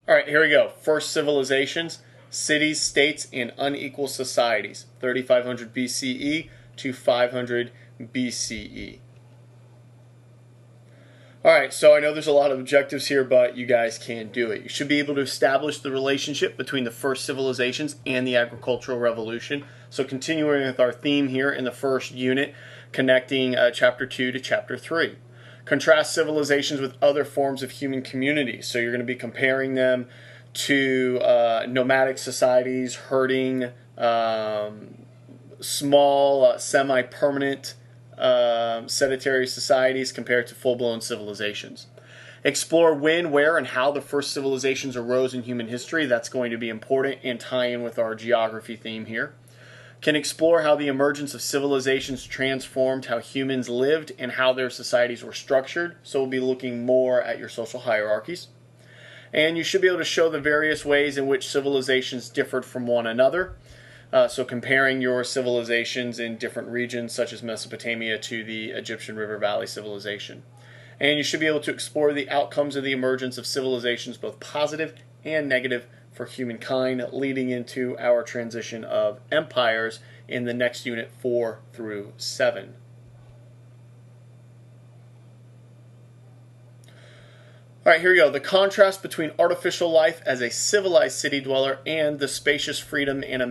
All right, here we go. First civilizations, cities, states, and unequal societies, 3500 BCE to 500 BCE. All right, so I know there's a lot of objectives here, but you guys can do it. You should be able to establish the relationship between the first civilizations and the agricultural revolution. So continuing with our theme here in the first unit, connecting chapter 2 to chapter 3. Contrast civilizations with other forms of human communities. So you're going to be comparing them to nomadic societies, herding, small, semi-permanent sedentary societies compared to full-blown civilizations. Explore when, where, and how the first civilizations arose in human history. That's going to be important and tie in with our geography theme here. Can explore how the emergence of civilizations transformed how humans lived and how their societies were structured. So we'll be looking more at your social hierarchies. And you should be able to show the various ways in which civilizations differed from one another. So comparing your civilizations in different regions, such as Mesopotamia, to the Egyptian River Valley civilization. And you should be able to explore the outcomes of the emergence of civilizations, both positive and negative, for humankind, leading into our transition of empires in the next unit 4 through 7. All right, here we go. The contrast between artificial life as a civilized city dweller and the spacious freedom and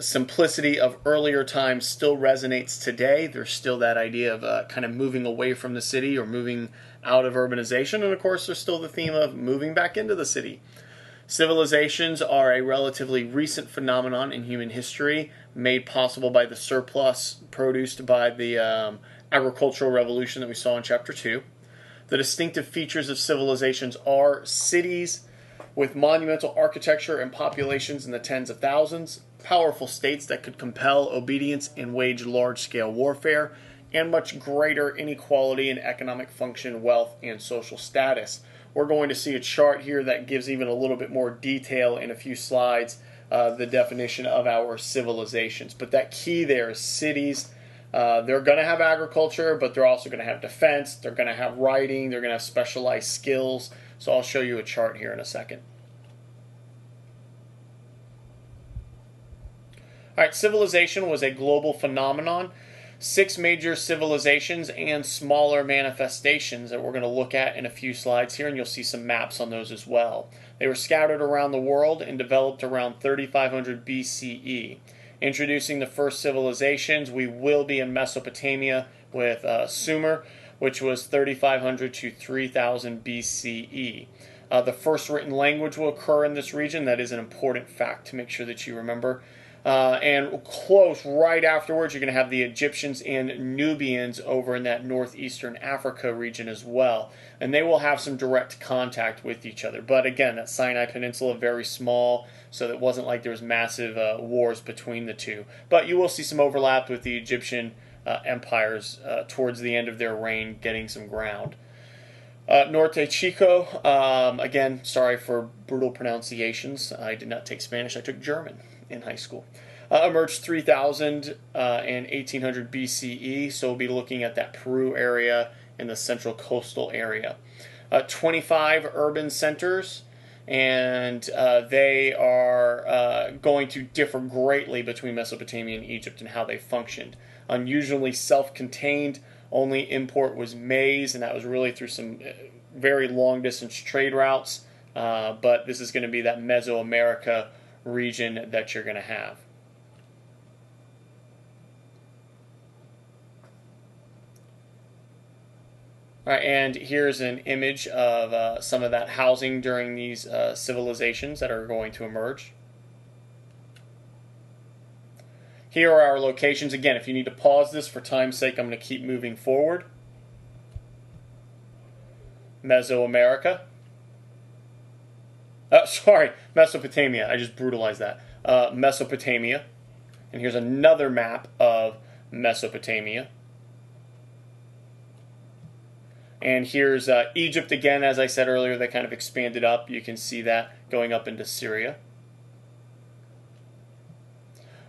simplicity of earlier times still resonates today. There's still that idea of kind of moving away from the city or moving out of urbanization. And of course, there's still the theme of moving back into the city. Civilizations are a relatively recent phenomenon in human history, made possible by the surplus produced by the agricultural revolution that we saw in chapter 2. The distinctive features of civilizations are cities with monumental architecture and populations in the tens of thousands, powerful states that could compel obedience and wage large-scale warfare, and much greater inequality in economic function, wealth, and social status. We're going to see a chart here that gives even a little bit more detail in a few slides, the definition of our civilizations. But that key there is cities. They're going to have agriculture, but they're also going to have defense. They're going to have writing. They're going to have specialized skills. So I'll show you a chart here in a second. All right, civilization was a global phenomenon. 6 major civilizations and smaller manifestations that we're going to look at in a few slides here, and you'll see some maps on those as well. They were scattered around the world and developed around 3500 BCE. Introducing the first civilizations, we will be in Mesopotamia with Sumer, which was 3500 to 3000 BCE. The first written language will occur in this region. That is an important fact to make sure that you remember. And close right afterwards, you're going to have the Egyptians and Nubians over in that northeastern Africa region as well. And they will have some direct contact with each other. But again, that Sinai Peninsula, very small, so it wasn't like there was massive wars between the two. But you will see some overlap with the Egyptian empires towards the end of their reign, getting some ground. Norte Chico, again, sorry for brutal pronunciations. I did not take Spanish, I took German in high school. Emerged 3000 and 1800 BCE, so we'll be looking at that Peru area and the central coastal area. 25 urban centers, and they are going to differ greatly between Mesopotamia and Egypt and how they functioned. Unusually self-contained. Only import was maize, and that was really through some very long-distance trade routes. But this is going to be that Mesoamerica region that you're going to have. All right, and here's an image of some of that housing during these civilizations that are going to emerge. Here are our locations. Again, if you need to pause this for time's sake, I'm going to keep moving forward. Mesoamerica. Sorry, Mesopotamia. I just brutalized that. Mesopotamia. And here's another map of Mesopotamia. And here's Egypt again. As I said earlier, they kind of expanded up. You can see that going up into Syria.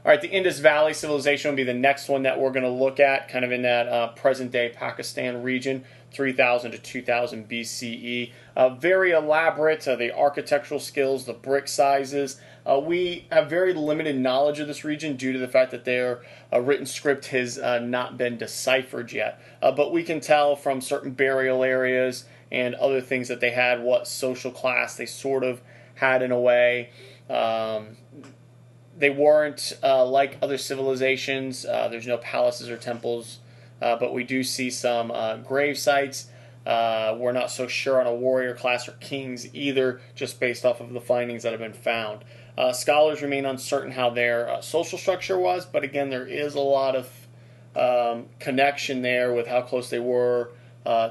All right, the Indus Valley civilization will be the next one that we're going to look at, kind of in that present-day Pakistan region, 3000 to 2000 BCE. Very elaborate, the architectural skills, the brick sizes. We have very limited knowledge of this region due to the fact that their written script has not been deciphered yet. But we can tell from certain burial areas and other things that they had what social class they sort of had in a way. They weren't like other civilizations. There's no palaces or temples, but we do see some grave sites. We're not so sure on a warrior class or kings either, just based off of the findings that have been found. Scholars remain uncertain how their social structure was, but again, there is a lot of connection there with how close they were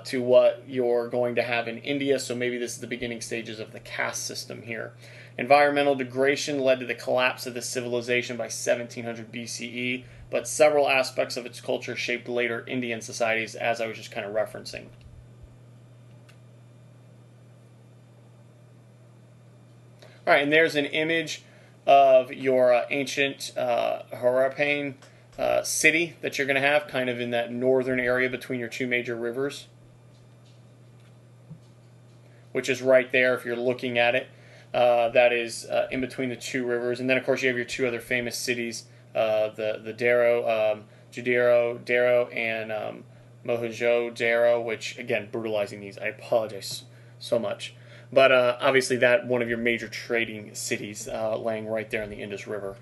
to what you're going to have in India, so maybe this is the beginning stages of the caste system here. Environmental degradation led to the collapse of this civilization by 1700 BCE, but several aspects of its culture shaped later Indian societies, as I was just kind of referencing. All right, and there's an image of your ancient Harappan city that you're going to have, kind of in that northern area between your two major rivers, which is right there if you're looking at it. That is in between the two rivers. And then, of course, you have your two other famous cities, the Daro, and Mohenjo-Daro, which, again, brutalizing these. I apologize so much. But obviously that one of your major trading cities laying right there in the Indus River.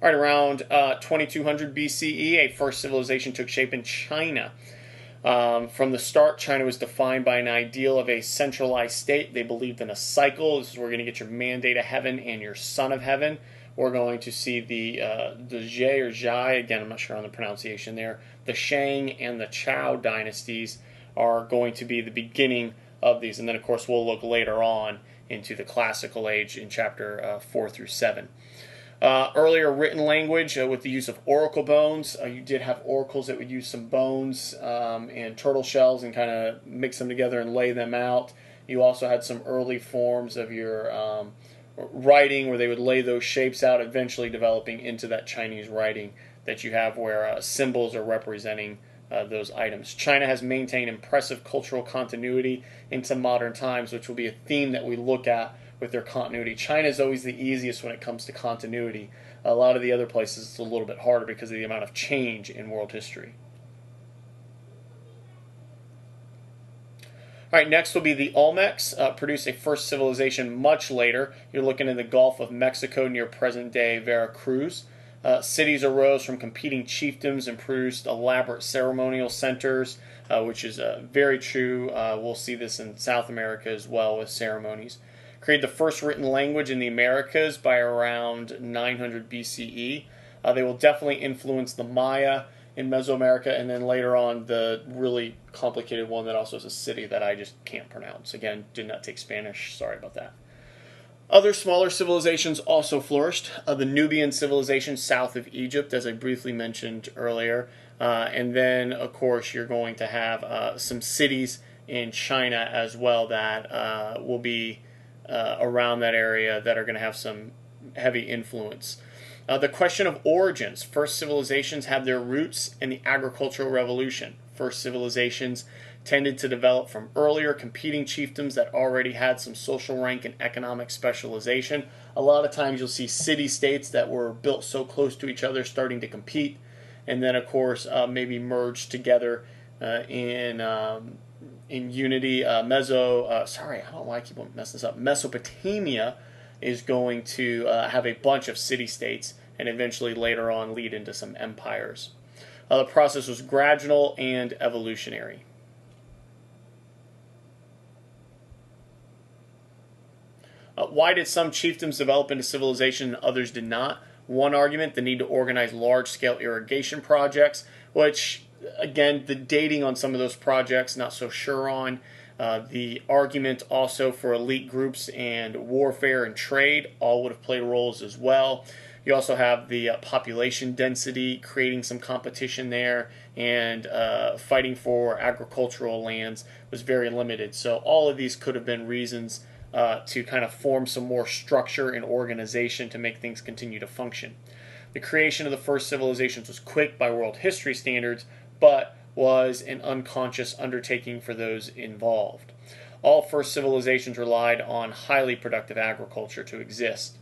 All right, around 2200 BCE, a first civilization took shape in China. From the start, China was defined by an ideal of a centralized state. They believed in a cycle. This is where you're going to get your mandate of heaven and your son of heaven. We're going to see the Zhe or Zhai, again, I'm not sure on the pronunciation there. The Shang and the Chao dynasties are going to be the beginning of these. And then, of course, we'll look later on into the classical age in chapter 4 through 7. Earlier written language with the use of oracle bones. You did have oracles that would use some bones and turtle shells and kind of mix them together and lay them out. You also had some early forms of your writing where they would lay those shapes out, eventually developing into that Chinese writing that you have where symbols are representing those items. China has maintained impressive cultural continuity into modern times, which will be a theme that we look at with their continuity. China is always the easiest when it comes to continuity. A lot of the other places it's a little bit harder because of the amount of change in world history. All right, next will be the Olmecs, produced a first civilization much later. You're looking in the Gulf of Mexico near present-day Veracruz. Cities arose from competing chiefdoms and produced elaborate ceremonial centers, which is very true. We'll see this in South America as well with ceremonies. Created the first written language in the Americas by around 900 BCE. They will definitely influence the Maya in Mesoamerica, and then later on the really complicated one that also is a city that I just can't pronounce. Again, did not take Spanish. Sorry about that. Other smaller civilizations also flourished. The Nubian civilization south of Egypt, as I briefly mentioned earlier. And then, of course, you're going to have some cities in China as well that will be around that area that are going to have some heavy influence. The question of origins. First civilizations have their roots in the agricultural revolution. First civilizations tended to develop from earlier competing chiefdoms that already had some social rank and economic specialization. A lot of times you'll see city-states that were built so close to each other starting to compete, and then of course maybe merge together in unity. I don't know why I keep messing this up. Mesopotamia is going to have a bunch of city-states and eventually later on lead into some empires. The process was gradual and evolutionary. Why did some chiefdoms develop into civilization and others did not? One argument, the need to organize large-scale irrigation projects, which, again, the dating on some of those projects, not so sure on. The argument also for elite groups and warfare and trade all would have played roles as well. You also have the population density, creating some competition there, and fighting for agricultural lands was very limited. So all of these could have been reasons to kind of form some more structure and organization to make things continue to function. The creation of the first civilizations was quick by world history standards, but was an unconscious undertaking for those involved. All first civilizations relied on highly productive agriculture to exist.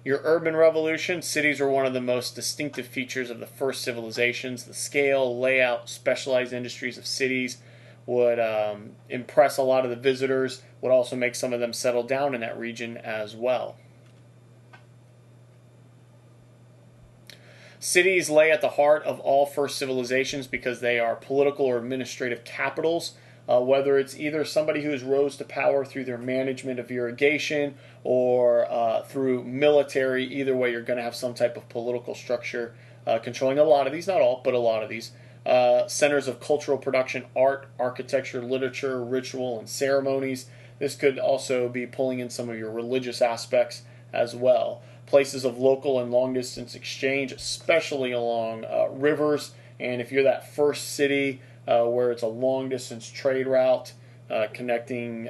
Your urban revolution, cities were one of the most distinctive features of the first civilizations. The scale, layout, specialized industries of cities would impress a lot of the visitors, would also make some of them settle down in that region as well. Cities lay at the heart of all first civilizations because they are political or administrative capitals. Whether it's either somebody who has rose to power through their management of irrigation or through military, either way you're going to have some type of political structure controlling a lot of these, not all, but a lot of these. Centers of cultural production, art, architecture, literature, ritual, and ceremonies. This could also be pulling in some of your religious aspects as well. Places of local and long-distance exchange, especially along rivers. And if you're that first city where it's a long-distance trade route connecting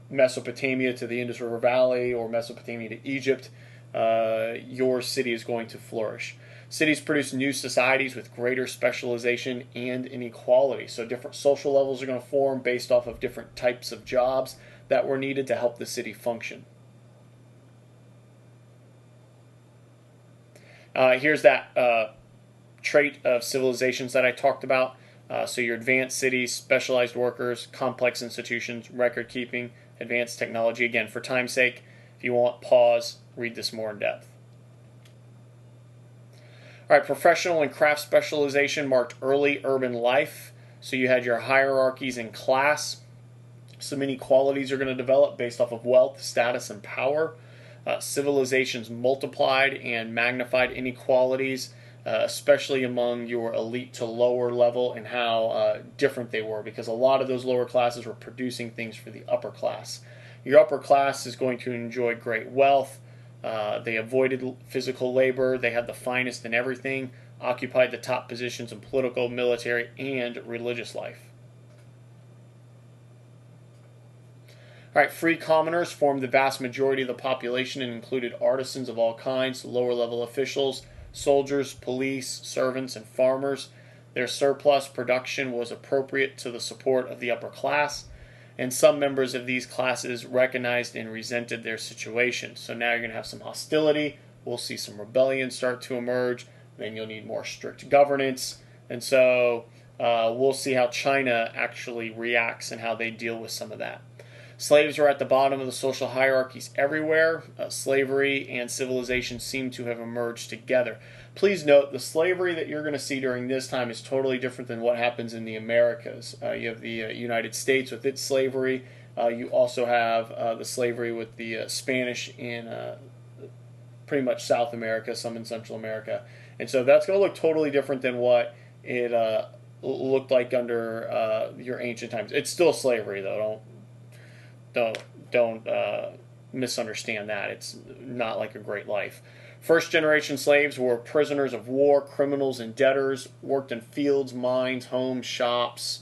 Mesopotamia to the Indus River Valley or Mesopotamia to Egypt, your city is going to flourish. Cities produce new societies with greater specialization and inequality. So different social levels are going to form based off of different types of jobs that were needed to help the city function. Here's that trait of civilizations that I talked about. So your advanced cities, specialized workers, complex institutions, record keeping, advanced technology. Again, for time's sake, if you want, pause, read this more in depth. All right, professional and craft specialization marked early urban life. So you had your hierarchies in class. Some inequalities are going to develop based off of wealth, status, and power. Civilizations multiplied and magnified inequalities, especially among your elite to lower level, and how different they were, because a lot of those lower classes were producing things for the upper class. Your upper class is going to enjoy great wealth. They avoided physical labor. They had the finest in everything, occupied the top positions in political, military, and religious life. All right, free commoners formed the vast majority of the population and included artisans of all kinds, lower-level officials, soldiers, police, servants, and farmers. Their surplus production was appropriate to the support of the upper class, and some members of these classes recognized and resented their situation. So now you're going to have some hostility. We'll see some rebellion start to emerge. Then you'll need more strict governance. And so we'll see how China actually reacts and how they deal with some of that. Slaves were at the bottom of the social hierarchies everywhere. Slavery and civilization seem to have emerged together. Please note, the slavery that you're going to see during this time is totally different than what happens in the Americas. You have the United States with its slavery. You also have the slavery with the Spanish in pretty much South America, some in Central America. And so that's going to look totally different than what it looked like under your ancient times. It's still slavery, though. Don't misunderstand that. It's not like a great life. First generation slaves were prisoners of war, criminals, and debtors, worked in fields, mines, homes, shops,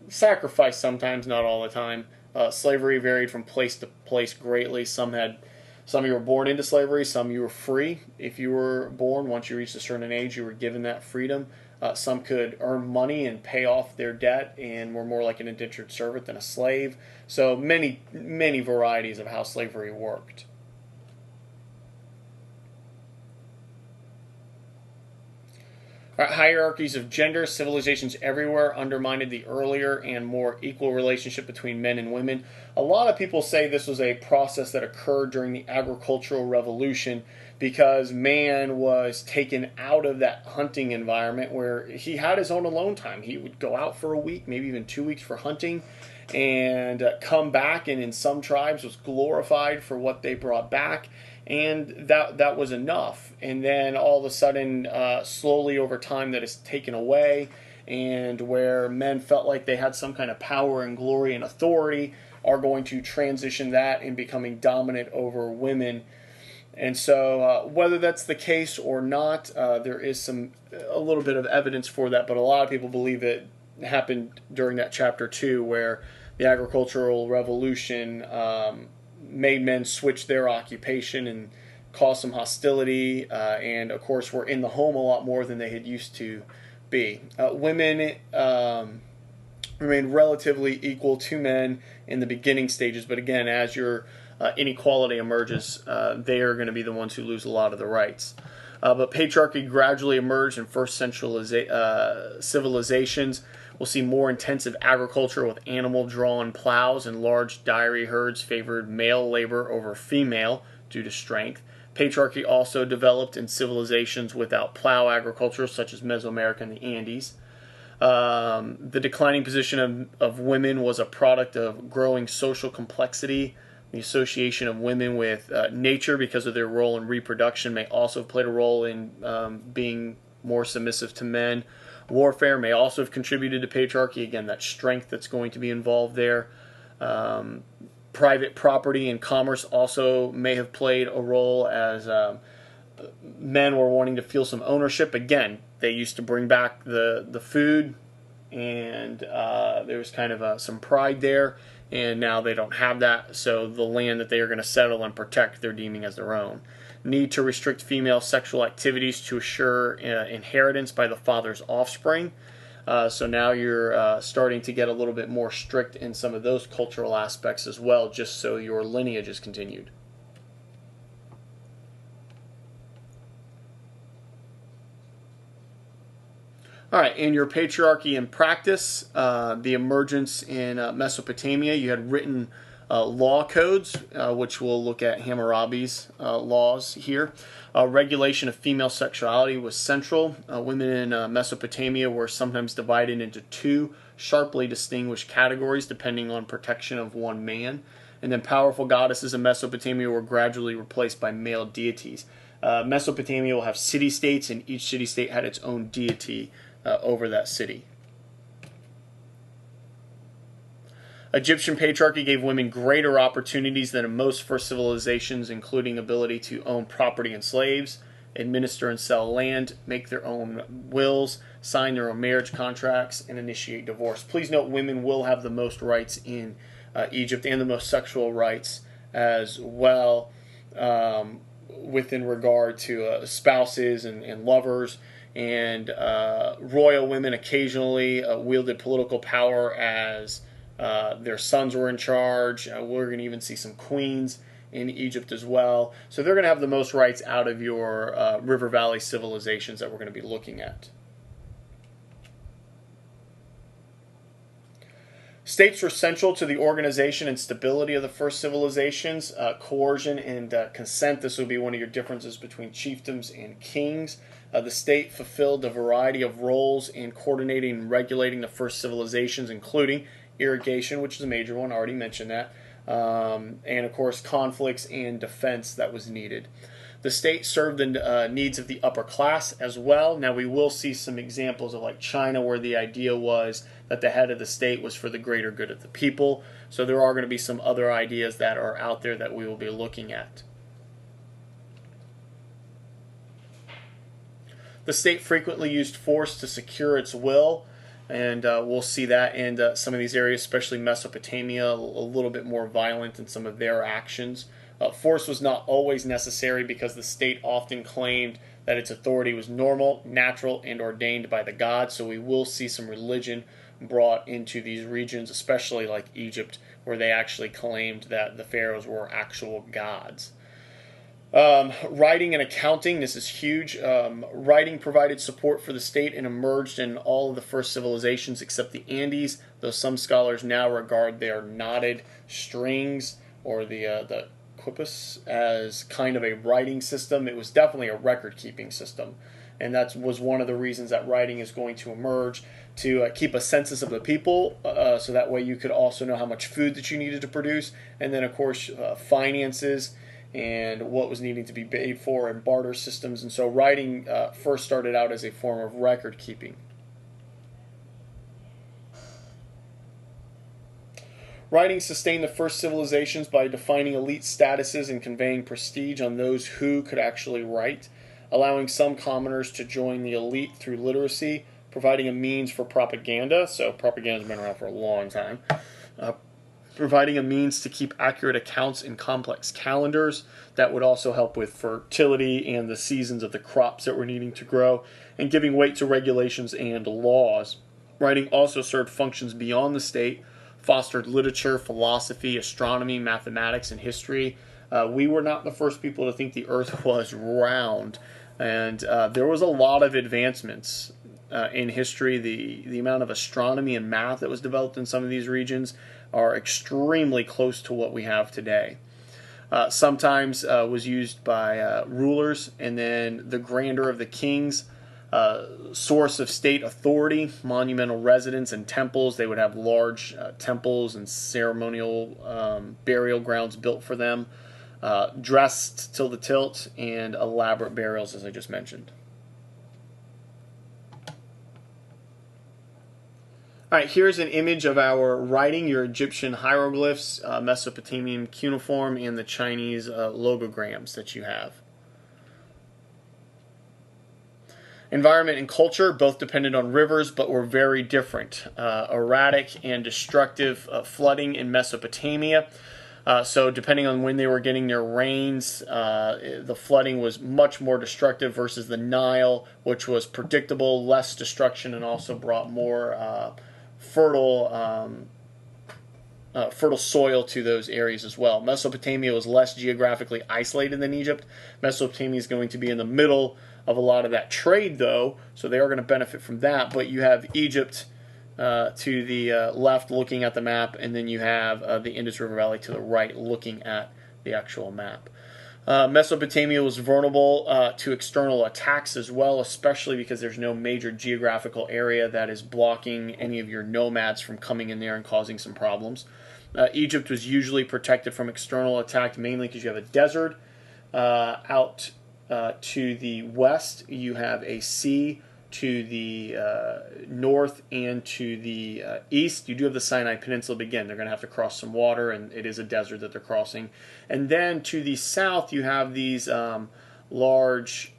sacrificed sometimes, not all the time. Slavery varied from place to place greatly. Some you were born into slavery, some you were free. If you were born, once you reached a certain age, you were given that freedom. Some could earn money and pay off their debt and were more like an indentured servant than a slave. So many varieties of how slavery worked. Hierarchies of gender, civilizations everywhere undermined the earlier and more equal relationship between men and women. A lot of people say this was a process that occurred during the agricultural revolution because man was taken out of that hunting environment where he had his own alone time. He would go out for a week, maybe even 2 weeks for hunting, and come back, and in some tribes was glorified for what they brought back. And that was enough. And then all of a sudden, slowly over time, that is taken away, and where men felt like they had some kind of power and glory and authority are going to transition that in becoming dominant over women. And so whether that's the case or not, there is a little bit of evidence for that, but a lot of people believe it happened during that chapter 2 where The agricultural revolution made men switch their occupation and caused some hostility, and of course were in the home a lot more than they had used to be. Women remained relatively equal to men in the beginning stages, but again, as your inequality emerges, they are going to be the ones who lose a lot of the rights. But patriarchy gradually emerged in first civilizations. We'll see more intensive agriculture with animal-drawn plows, and large dairy herds favored male labor over female due to strength. Patriarchy also developed in civilizations without plow agriculture, such as Mesoamerica and the Andes. The declining position of women was a product of growing social complexity. The association of women with nature because of their role in reproduction may also have played a role in being more submissive to men. Warfare may also have contributed to patriarchy. Again, that strength that's going to be involved there. Private property and commerce also may have played a role, as men were wanting to feel some ownership. Again, they used to bring back the food, and there was kind of some pride there, and now they don't have that, so the land that they are going to settle and protect, they're deeming as their own. Need to restrict female sexual activities to assure inheritance by the father's offspring. So now you're starting to get a little bit more strict in some of those cultural aspects as well, just so your lineage is continued. All right, in your patriarchy in practice, the emergence in Mesopotamia, you had written law codes, which we'll look at Hammurabi's laws here. Regulation of female sexuality was central. Women in Mesopotamia were sometimes divided into two sharply distinguished categories depending on protection of one man. And then powerful goddesses in Mesopotamia were gradually replaced by male deities. Mesopotamia will have city-states, and each city-state had its own deity over that city. Egyptian patriarchy gave women greater opportunities than in most first civilizations, including ability to own property and slaves, administer and sell land, make their own wills, sign their own marriage contracts, and initiate divorce. Please note, women will have the most rights in Egypt, and the most sexual rights as well, within regard to spouses and lovers. And royal women occasionally wielded political power as their sons were in charge. We're going to even see some queens in Egypt as well. So they're going to have the most rights out of your River Valley civilizations that we're going to be looking at. States were central to the organization and stability of the first civilizations. Coercion and consent, this would be one of your differences between chiefdoms and kings. The state fulfilled a variety of roles in coordinating and regulating the first civilizations, including irrigation, which is a major one, I already mentioned that, and of course conflicts and defense that was needed. The state served the needs of the upper class as well. Now we will see some examples of like China, where the idea was that the head of the state was for the greater good of the people. So there are going to be some other ideas that are out there that we will be looking at. The state frequently used force to secure its will, and we'll see that in some of these areas, especially Mesopotamia, a little bit more violent in some of their actions. Force was not always necessary because the state often claimed that its authority was normal, natural, and ordained by the gods. So we will see some religion brought into these regions, especially like Egypt, where they actually claimed that the pharaohs were actual gods. Writing and accounting, this is huge. Writing provided support for the state and emerged in all of the first civilizations except the Andes, though some scholars now regard their knotted strings or the quipus as kind of a writing system. It was definitely a record-keeping system, and that was one of the reasons that writing is going to emerge, to keep a census of the people, so that way you could also know how much food that you needed to produce, and then of course finances and what was needing to be paid for, and barter systems. And so writing first started out as a form of record keeping. Writing sustained the first civilizations by defining elite statuses and conveying prestige on those who could actually write, allowing some commoners to join the elite through literacy, providing a means for propaganda. So propaganda's been around for a long time. uh, providing a means to keep accurate accounts in complex calendars that would also help with fertility and the seasons of the crops that we're needing to grow, and giving weight to regulations and laws. Writing also served functions beyond the state, fostered literature, philosophy, astronomy, mathematics, and history. We were not the first people to think the earth was round, and there was a lot of advancements in history. The amount of astronomy and math that was developed in some of these regions are extremely close to what we have today. Sometimes was used by rulers, and then the grandeur of the kings, source of state authority, monumental residence and temples. They would have large temples and ceremonial burial grounds built for them, dressed till the tilt, and elaborate burials, as I just mentioned. All right, here's an image of our writing, your Egyptian hieroglyphs, Mesopotamian cuneiform, and the Chinese logograms that you have. Environment and culture both depended on rivers, but were very different. Erratic and destructive flooding in Mesopotamia. So depending on when they were getting their rains, the flooding was much more destructive versus the Nile, which was predictable, less destruction, and also brought more fertile soil to those areas as well. Mesopotamia was less geographically isolated than Egypt. Mesopotamia is going to be in the middle of a lot of that trade, though, so they are going to benefit from that. But you have Egypt to the left looking at the map, and then you have the Indus River Valley to the right looking at the actual map. Mesopotamia was vulnerable to external attacks as well, especially because there's no major geographical area that is blocking any of your nomads from coming in there and causing some problems. Egypt was usually protected from external attack, mainly because you have a desert. Out to the west, you have a sea. To the north and to the east, you do have the Sinai Peninsula, but again, they're going to have to cross some water, and it is a desert that they're crossing. And then to the south, you have these large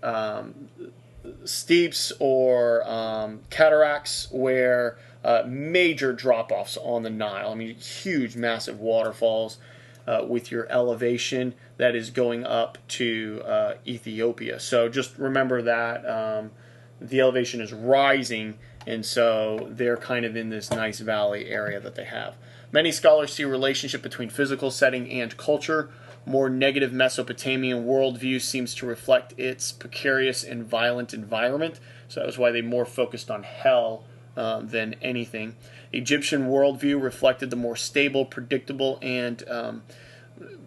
steeps or cataracts where major drop-offs on the Nile. I mean, huge, massive waterfalls with your elevation that is going up to Ethiopia. So just remember that the elevation is rising, and so they're kind of in this nice valley area that they have. Many scholars see a relationship between physical setting and culture. More negative Mesopotamian worldview seems to reflect its precarious and violent environment, so that was why they more focused on hell than anything. Egyptian worldview reflected the more stable, predictable, and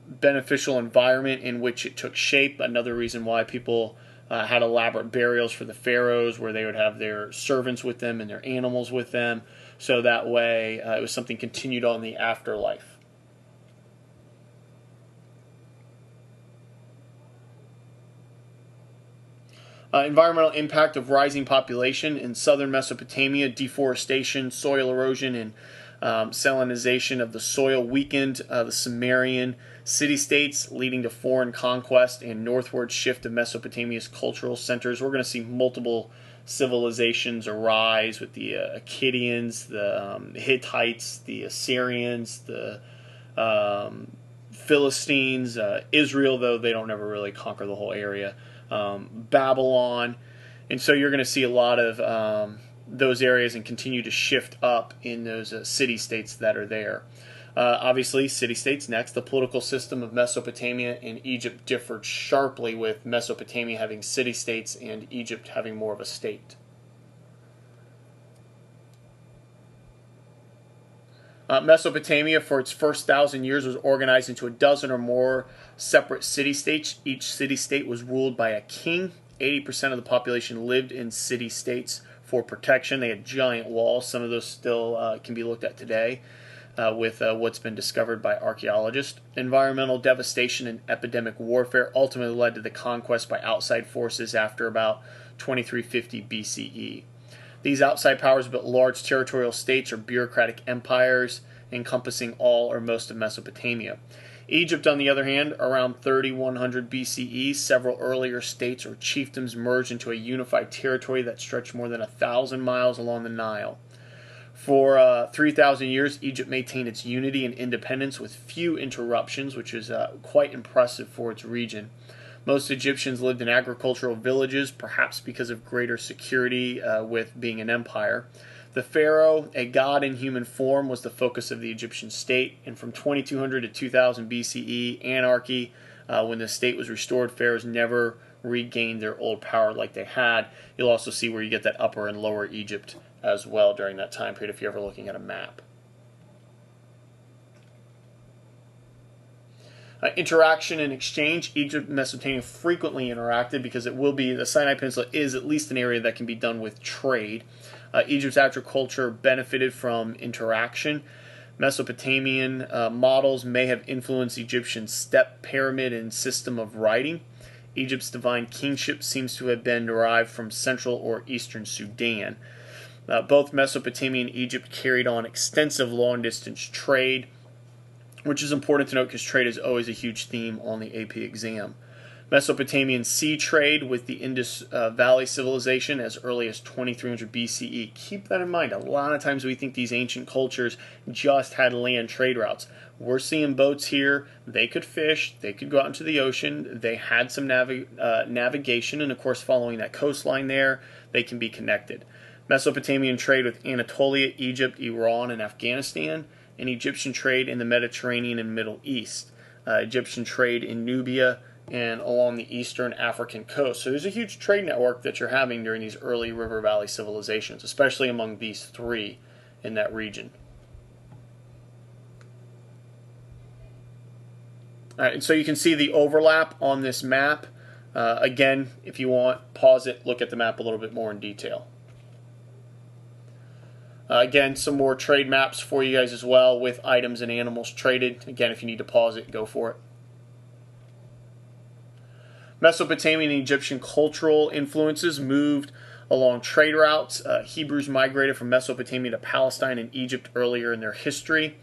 beneficial environment in which it took shape. Another reason why people had elaborate burials for the pharaohs, where they would have their servants with them and their animals with them, so that way it was something continued on in the afterlife. Environmental impact of rising population in southern Mesopotamia: deforestation, soil erosion, and salinization of the soil weakened the Sumerian city-states, leading to foreign conquest and northward shift of Mesopotamia's cultural centers. We're going to see multiple civilizations arise with the Akkadians, the Hittites, the Assyrians, the Philistines, Israel, though they don't ever really conquer the whole area, Babylon. And so you're going to see a lot of those areas and continue to shift up in those city-states that are there. Obviously, city-states next. The political system of Mesopotamia and Egypt differed sharply, with Mesopotamia having city-states and Egypt having more of a state. Mesopotamia, for its first 1,000 years, was organized into a dozen or more separate city-states. Each city-state was ruled by a king. 80% of the population lived in city-states for protection. They had giant walls. Some of those still can be looked at today with what's been discovered by archaeologists. Environmental devastation and epidemic warfare ultimately led to the conquest by outside forces after about 2350 BCE. These outside powers built large territorial states or bureaucratic empires encompassing all or most of Mesopotamia. Egypt, on the other hand, around 3100 BCE, several earlier states or chiefdoms merged into a unified territory that stretched more than 1,000 miles along the Nile. For 3,000 years, Egypt maintained its unity and independence with few interruptions, which is quite impressive for its region. Most Egyptians lived in agricultural villages, perhaps because of greater security with being an empire. The pharaoh, a god in human form, was the focus of the Egyptian state, and from 2200 to 2000 BCE, anarchy, when the state was restored, pharaohs never regained their old power like they had. You'll also see where you get that Upper and Lower Egypt as well during that time period if you're ever looking at a map. Interaction and exchange. Egypt and Mesopotamia frequently interacted because the Sinai Peninsula is at least an area that can be done with trade. Egypt's agriculture benefited from interaction. Mesopotamian models may have influenced Egyptian step, pyramid, and system of writing. Egypt's divine kingship seems to have been derived from central or eastern Sudan. Both Mesopotamia and Egypt carried on extensive long-distance trade, which is important to note because trade is always a huge theme on the AP exam. Mesopotamian sea trade with the Indus Valley civilization as early as 2300 BCE. Keep that in mind. A lot of times we think these ancient cultures just had land trade routes. We're seeing boats here. They could fish. They could go out into the ocean. They had some navigation, and of course following that coastline there, they can be connected. Mesopotamian trade with Anatolia, Egypt, Iran, and Afghanistan, and Egyptian trade in the Mediterranean and Middle East. Egyptian trade in Nubia and along the eastern African coast. So there's a huge trade network that you're having during these early river valley civilizations, especially among these three in that region. All right, and so you can see the overlap on this map. Again, if you want, pause it, look at the map a little bit more in detail. Again, some more trade maps for you guys as well with items and animals traded. Again, if you need to pause it, go for it. Mesopotamian and Egyptian cultural influences moved along trade routes. Hebrews migrated from Mesopotamia to Palestine and Egypt earlier in their history.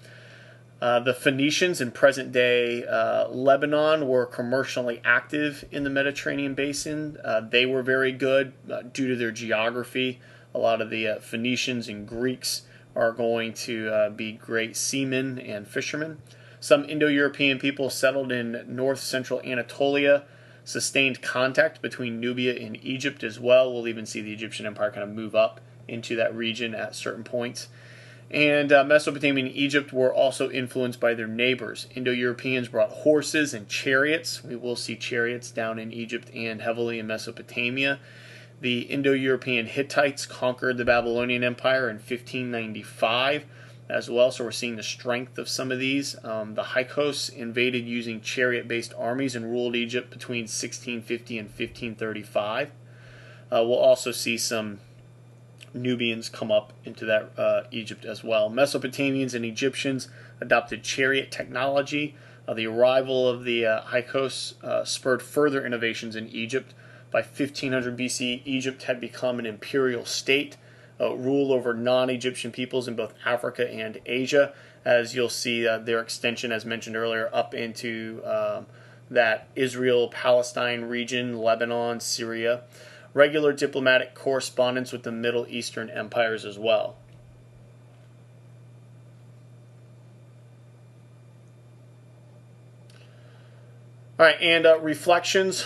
The Phoenicians in present-day Lebanon were commercially active in the Mediterranean basin. They were very good due to their geography. A lot of the Phoenicians and Greeks are going to be great seamen and fishermen. Some Indo-European people settled in north-central Anatolia, sustained contact between Nubia and Egypt as well. We'll even see the Egyptian Empire kind of move up into that region at certain points. And Mesopotamia and Egypt were also influenced by their neighbors. Indo-Europeans brought horses and chariots. We will see chariots down in Egypt and heavily in Mesopotamia. The Indo-European Hittites conquered the Babylonian Empire in 1595 as well, so we're seeing the strength of some of these. The Hyksos invaded using chariot-based armies and ruled Egypt between 1650 and 1535. We'll also see some Nubians come up into that Egypt as well. Mesopotamians and Egyptians adopted chariot technology. The arrival of the Hyksos spurred further innovations in Egypt. By 1500 BC, Egypt had become an imperial state, rule over non-Egyptian peoples in both Africa and Asia, as you'll see their extension, as mentioned earlier, up into that Israel-Palestine region, Lebanon, Syria. Regular diplomatic correspondence with the Middle Eastern empires as well. All right, and reflections.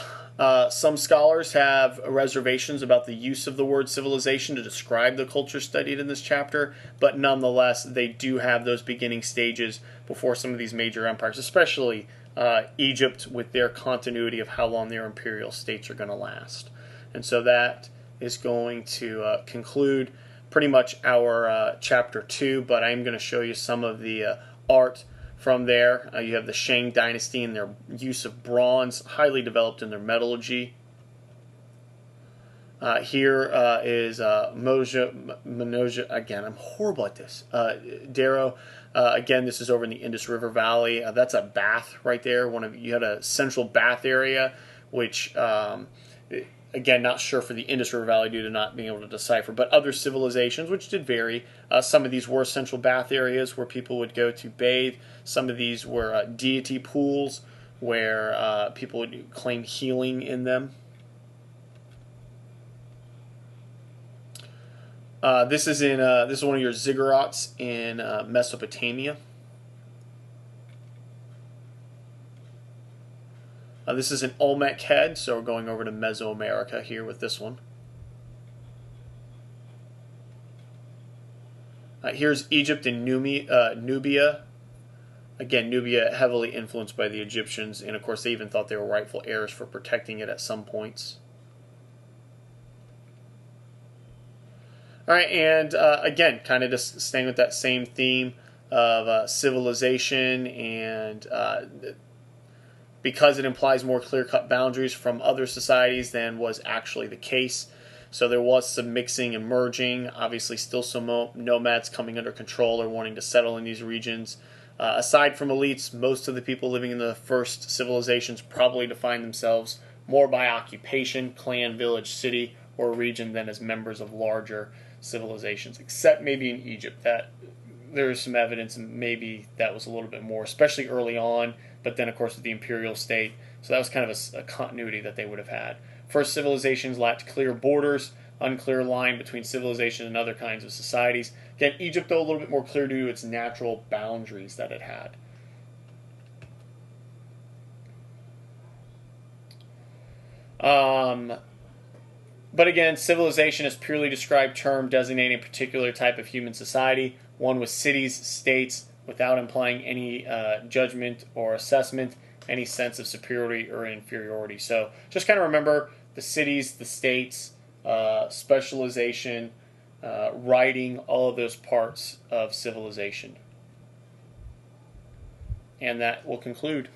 Some scholars have reservations about the use of the word civilization to describe the culture studied in this chapter, but nonetheless, they do have those beginning stages before some of these major empires, especially Egypt, with their continuity of how long their imperial states are going to last. And so that is going to conclude pretty much our chapter 2, but I'm going to show you some of the art from there. You have the Shang Dynasty and their use of bronze, highly developed in their metallurgy. Here is Manoja, again, I'm horrible at this. Darrow, again, this is over in the Indus River Valley. That's a bath right there. You had a central bath area, which, again, not sure for the Indus River Valley due to not being able to decipher, but other civilizations, which did vary. Some of these were central bath areas where people would go to bathe. Some of these were deity pools where people would claim healing in them. This is one of your ziggurats in Mesopotamia. This is an Olmec head, so we're going over to Mesoamerica here with this one. Here's Egypt and Nubia. Again, Nubia heavily influenced by the Egyptians, and of course they even thought they were rightful heirs for protecting it at some points. All right, and again, kind of just staying with that same theme of civilization, and because it implies more clear-cut boundaries from other societies than was actually the case. So there was some mixing and merging, obviously still some nomads coming under control or wanting to settle in these regions. Aside from elites, most of the people living in the first civilizations probably defined themselves more by occupation, clan, village, city, or region than as members of larger civilizations, except maybe in Egypt. That there's some evidence, and maybe that was a little bit more, especially early on, but then of course with the imperial state. So that was kind of a continuity that they would have had. First civilizations lacked clear borders, unclear line between civilization and other kinds of societies. Again, Egypt, though, a little bit more clear due to its natural boundaries that it had. But again, civilization is a purely described term designating a particular type of human society, one with cities, states, without implying any judgment or assessment, any sense of superiority or inferiority. So just kind of remember the cities, the states, specialization, writing, all of those parts of civilization. And that will conclude.